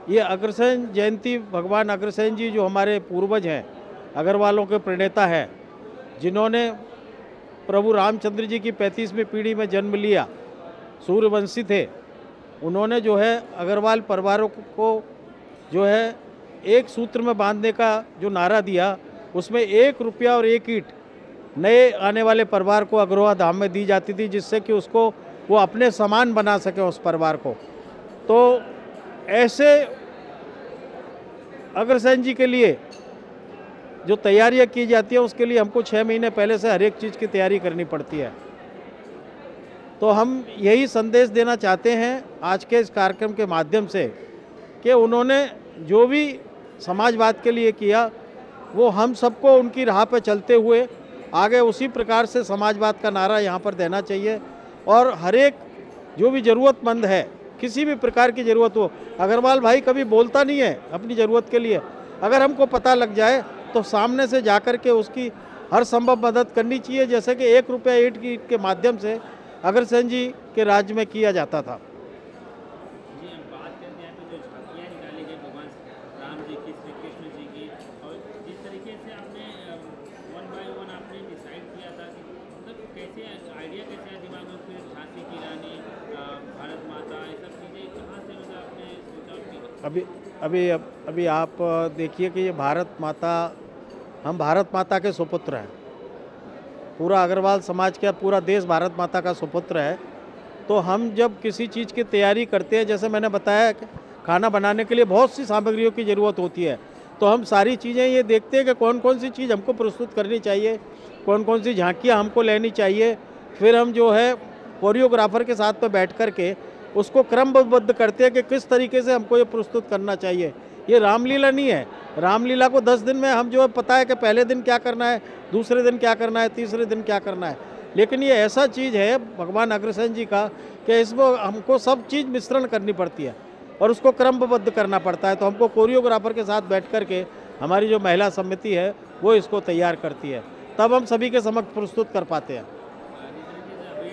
ये अग्रसेन जयंती, भगवान अग्रसेन जी जो हमारे पूर्वज हैं, अग्रवालों के प्रणेता हैं, जिन्होंने प्रभु रामचंद्र जी की 35वीं पीढ़ी में जन्म लिया, सूर्यवंशी थे। उन्होंने जो है अग्रवाल परिवारों को जो है एक सूत्र में बांधने का जो नारा दिया, उसमें 1 रुपया और 1 ईंट नए आने वाले परिवार को अग्रवाल धाम में दी जाती थी, जिससे कि उसको वो अपने समान बना सके उस परिवार को। तो ऐसे अग्रसेन जी के लिए जो तैयारियां की जाती है, उसके लिए हमको 6 महीने पहले से हर एक चीज़ की तैयारी करनी पड़ती है। तो हम यही संदेश देना चाहते हैं आज के इस कार्यक्रम के माध्यम से कि उन्होंने जो भी समाजवाद के लिए किया, वो हम सबको उनकी राह पर चलते हुए आगे उसी प्रकार से समाजवाद का नारा यहाँ पर देना चाहिए और हर एक जो भी ज़रूरतमंद है, किसी भी प्रकार की ज़रूरत हो, अग्रवाल भाई कभी बोलता नहीं है अपनी ज़रूरत के लिए। अगर हमको पता लग जाए तो सामने से जाकर के उसकी हर संभव मदद करनी चाहिए, जैसे कि 1 रुपया ईंट के माध्यम से अग्रसेन जी के राज्य में किया जाता था। जी, हम बात करते हैं तो जो झांकियाँ निकाली गई भगवान राम जी की, श्री कृष्ण जी की, और जिस तरीके से आपने 1 बाय 1 आपने डिसाइड किया था कि मतलब कैसे आइडिया कैसे आया दिमाग में, फिर झांसी की रानी, भारत माता, ये सब चीज़ें कहाँ से मतलब आपने सोचा? अभी आप देखिए कि ये भारत माता, हम भारत माता के सुपुत्र हैं। पूरा अग्रवाल समाज का पूरा देश भारत माता का सुपुत्र है। तो हम जब किसी चीज़ की तैयारी करते हैं, जैसे मैंने बताया कि खाना बनाने के लिए बहुत सी सामग्रियों की ज़रूरत होती है, तो हम सारी चीज़ें ये देखते हैं कि कौन कौन सी चीज़ हमको प्रस्तुत करनी चाहिए, कौन कौन सी झांकियाँ हमको लेनी चाहिए। फिर हम जो है कोरियोग्राफर के साथ में बैठ कर के उसको क्रमबद्ध करते हैं कि किस तरीके से हमको ये प्रस्तुत करना चाहिए। ये रामलीला नहीं है। रामलीला को 10 दिन में हम जो है पता है कि पहले दिन क्या करना है, दूसरे दिन क्या करना है, तीसरे दिन क्या करना है। लेकिन ये ऐसा चीज़ है भगवान अग्रसेन जी का कि इसमें हमको सब चीज़ मिश्रण करनी पड़ती है और उसको क्रमबद्ध करना पड़ता है। तो हमको कोरियोग्राफर के साथ बैठ कर के हमारी जो महिला समिति है वो इसको तैयार करती है, तब हम सभी के समक्ष प्रस्तुत कर पाते हैं।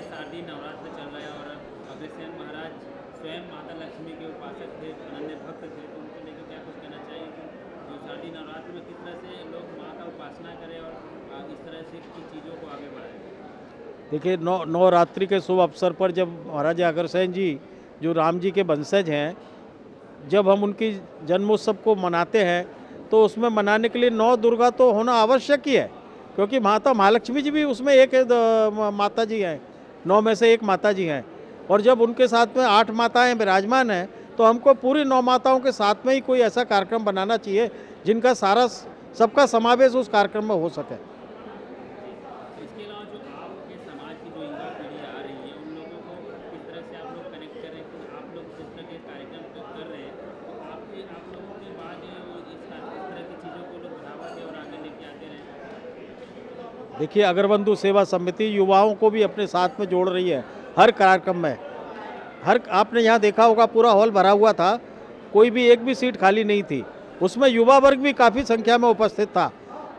शारदीय नवरात्र चल रहा है और अग्रसेन महाराज स्वयं माता लक्ष्मी के उपासक थे, अनन्य भक्त थे, तो उनको लेकर क्या कुछ कहना चाहिए कि जो शारदीय नवरात्र में किस तरह से लोग माँ का उपासना करें और इस तरह से की चीज़ों को आगे बढ़ाएं? देखिए, नवरात्रि के शुभ अवसर पर जब महाराजा अग्रसेन जी जो राम जी के वंशज हैं, जब हम उनकी जन्मोत्सव को मनाते हैं तो उसमें मनाने के लिए 9 दुर्गा तो होना आवश्यक ही है, क्योंकि माता महालक्ष्मी जी भी उसमें एक माता जी हैं, 9 में से एक माता जी हैं। और जब उनके साथ में 8 माताएं विराजमान हैं तो हमको पूरी 9 माताओं के साथ में ही कोई ऐसा कार्यक्रम बनाना चाहिए जिनका सारा सबका समावेश उस कार्यक्रम में हो सके। इसके अलावा जो आपके समाज की जो युवा पीढ़ी आ रही है, उन लोगों को किस तरह से आप लोग कनेक्ट करें कि आप लोग जिस तरह के कार्यक्रम कर रहे हैं तो आप लोगों के बाद इस तरह की चीज़ों को लोग बढ़ावा दें और आगे लेके आते रहें? देखिए, अगरबंधु सेवा समिति युवाओं को भी अपने साथ में जोड़ रही है हर कार्यक्रम में। आपने यहाँ देखा होगा पूरा हॉल भरा हुआ था, कोई भी एक भी सीट खाली नहीं थी, उसमें युवा वर्ग भी काफ़ी संख्या में उपस्थित था।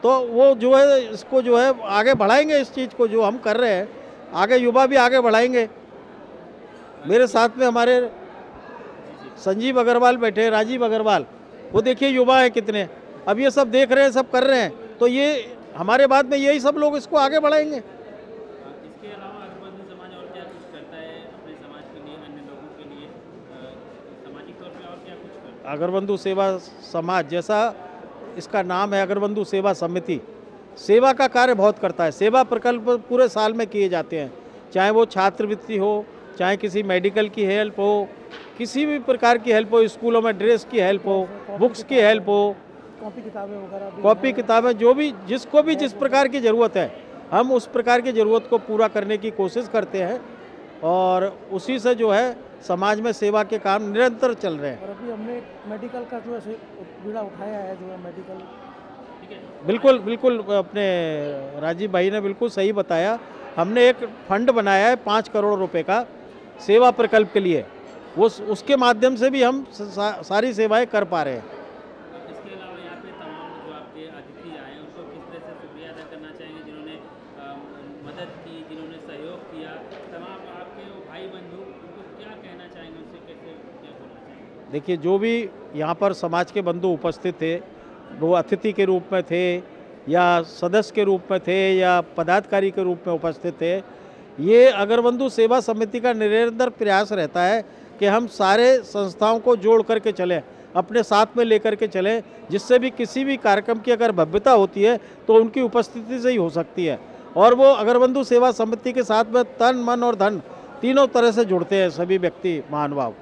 तो वो जो है इसको जो है आगे बढ़ाएंगे, इस चीज़ को जो हम कर रहे हैं आगे युवा भी आगे बढ़ाएंगे। मेरे साथ में हमारे संजीव अग्रवाल बैठे, राजीव अग्रवाल, वो देखिए युवा है कितने, अब ये सब देख रहे हैं, सब कर रहे हैं, तो ये हमारे बाद में यही सब लोग इसको आगे बढ़ाएंगे। इसके अलावा अगरबंधु समाज और क्या कुछ करता है अपने समाज के लिए, अन्य लोगों के लिए सामाजिक तौर पे और क्या कुछ करता है? अगरबंधु सेवा समाज, जैसा इसका नाम है अगरबंधु सेवा समिति, सेवा का कार्य बहुत करता है। सेवा प्रकल्प पूरे साल में किए जाते हैं, चाहे वो छात्रवृत्ति हो, चाहे किसी मेडिकल की हेल्प हो, किसी भी प्रकार की हेल्प हो, स्कूलों में ड्रेस की हेल्प हो, बुक्स की हेल्प हो, कॉपी किताबें वगैरह, कॉपी किताबें, जो भी जिसको भी जिस प्रकार की ज़रूरत है हम उस प्रकार की ज़रूरत को पूरा करने की कोशिश करते हैं और उसी से जो है समाज में सेवा के काम निरंतर चल रहे हैं। और अभी हमने मेडिकल का जो है बीड़ा उठाया है, जो है मेडिकल। बिल्कुल बिल्कुल, अपने राजीव भाई ने बिल्कुल सही बताया। हमने एक फंड बनाया है 5 करोड़ रुपए का सेवा प्रकल्प के लिए, वो उसके माध्यम से भी हम सारी सेवाएं कर पा रहे हैं। इसके अलावा यहाँ पे तमाम जो आपके अतिथि आए उनको किस तरह से शुक्रिया अदा करना चाहेंगे जिन्होंने मदद की, जिन्होंने सहयोग किया, तमाम आपके भाई बंधु, उनको क्या कहना चाहेंगे, उससे कैसे क्या बोलना चाहेंगे? देखिए, जो भी यहाँ पर समाज के बंधु उपस्थित थे, वो अतिथि के रूप में थे या सदस्य के रूप में थे या पदाधिकारी के रूप में उपस्थित थे, ये अगरबंधु सेवा समिति का निरंतर प्रयास रहता है कि हम सारे संस्थाओं को जोड़ करके चलें, अपने साथ में लेकर के चलें, जिससे भी किसी भी कार्यक्रम की अगर भव्यता होती है तो उनकी उपस्थिति से ही हो सकती है। और वो अगरबंधु सेवा समिति के साथ में तन मन और धन तीनों तरह से जुड़ते हैं सभी व्यक्ति महानुभाव,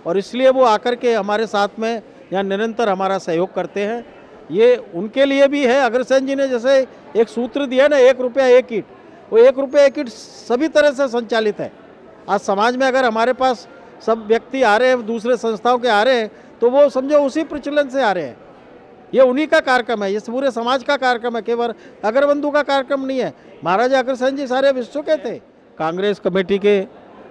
और इसलिए वो आकर के हमारे साथ में यहाँ निरंतर हमारा सहयोग करते हैं। ये उनके लिए भी है। अग्रसेन जी ने जैसे एक सूत्र दिया ना, 1 रुपया 1 ईंट, वो 1 रुपया 1 ईंट सभी तरह से संचालित है। आज समाज में अगर हमारे पास सब व्यक्ति आ रहे हैं, दूसरे संस्थाओं के आ रहे हैं, तो वो समझो उसी प्रचलन से आ रहे हैं। ये उन्हीं का कार्यक्रम है, ये पूरे समाज का कार्यक्रम है, केवल अगरबंधु का कार्यक्रम नहीं है। महाराजा अग्रसेन जी सारे विश्व के थे। कांग्रेस कमेटी के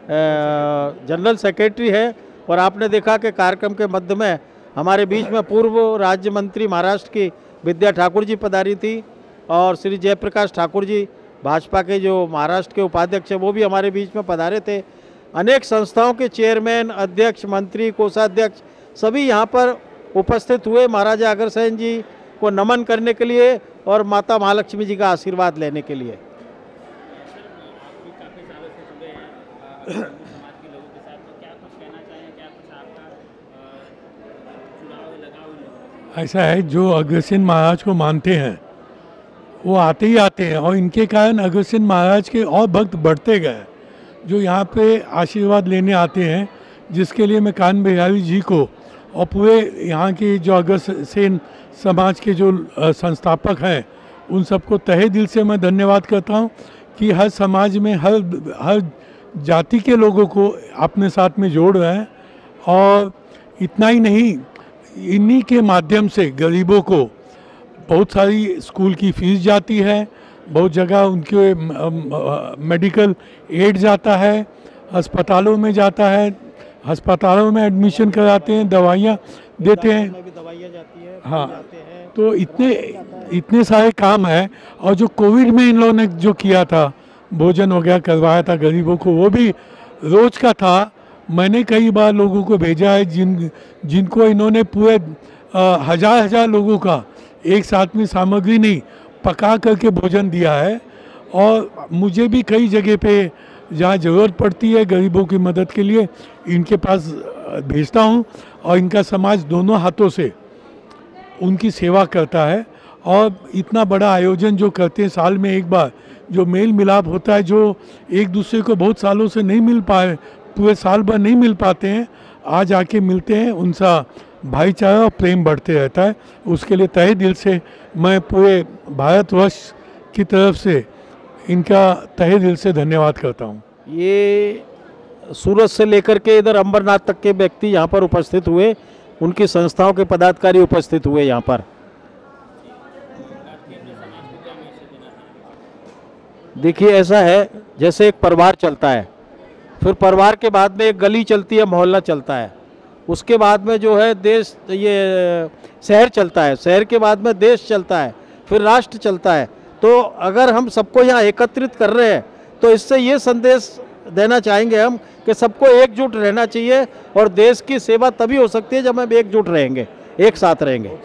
जनरल सेक्रेटरी है। और आपने देखा कि कार्यक्रम के मध्य में हमारे बीच में पूर्व राज्य मंत्री महाराष्ट्र की विद्या ठाकुर जी पधारी थी और श्री जयप्रकाश ठाकुर जी भाजपा के जो महाराष्ट्र के उपाध्यक्ष हैं वो भी हमारे बीच में पधारे थे। अनेक संस्थाओं के चेयरमैन, अध्यक्ष, मंत्री, कोषाध्यक्ष सभी यहाँ पर उपस्थित हुए महाराजा अग्रसेन जी को नमन करने के लिए और माता महालक्ष्मी जी का आशीर्वाद लेने के लिए। ऐसा है, जो अग्रसेन महाराज को मानते हैं वो आते ही आते हैं और इनके कारण अग्रसेन महाराज के और भक्त बढ़ते गए जो यहाँ पे आशीर्वाद लेने आते हैं, जिसके लिए मैं कान बिहारी जी को और पूरे यहाँ के जो अग्रसेन समाज के जो संस्थापक हैं उन सबको तहे दिल से मैं धन्यवाद करता हूँ कि हर समाज में हर जाति के लोगों को अपने साथ में जोड़ रहे हैं। और इतना ही नहीं, इन्हीं के माध्यम से गरीबों को बहुत सारी स्कूल की फीस जाती है, बहुत जगह उनके मेडिकल एड जाता है, अस्पतालों में जाता है, अस्पतालों में एडमिशन कराते हैं, दवाइयाँ देते हैं। हाँ, तो इतने सारे काम है। और जो कोविड में इन लोगों ने जो किया था, भोजन वगैरह करवाया था गरीबों को, वो भी रोज का था। मैंने कई बार लोगों को भेजा है जिनको इन्होंने पूरे हजार लोगों का एक साथ में सामग्री नहीं पका करके भोजन दिया है। और मुझे भी कई जगह पे जहाँ ज़रूरत पड़ती है गरीबों की मदद के लिए इनके पास भेजता हूँ और इनका समाज दोनों हाथों से उनकी सेवा करता है। और इतना बड़ा आयोजन जो करते हैं साल में एक बार, जो मेल मिलाप होता है, जो एक दूसरे को बहुत सालों से नहीं मिल पाए, पूरे साल भर नहीं मिल पाते हैं, आज आके मिलते हैं, उनका भाईचारा और प्रेम बढ़ते रहता है। उसके लिए तहे दिल से मैं पूरे भारतवर्ष की तरफ से इनका तहे दिल से धन्यवाद करता हूँ। ये सूरत से लेकर के इधर अंबरनाथ तक के व्यक्ति यहाँ पर उपस्थित हुए, उनकी संस्थाओं के पदाधिकारी उपस्थित हुए यहाँ पर। देखिए, ऐसा है जैसे एक परिवार चलता है, फिर परिवार के बाद में एक गली चलती है, मोहल्ला चलता है, उसके बाद में जो है देश, ये शहर चलता है, शहर के बाद में देश चलता है, फिर राष्ट्र चलता है। तो अगर हम सबको यहाँ एकत्रित कर रहे हैं तो इससे ये संदेश देना चाहेंगे हम कि सबको एकजुट रहना चाहिए और देश की सेवा तभी हो सकती है जब हम एकजुट रहेंगे, एक साथ रहेंगे।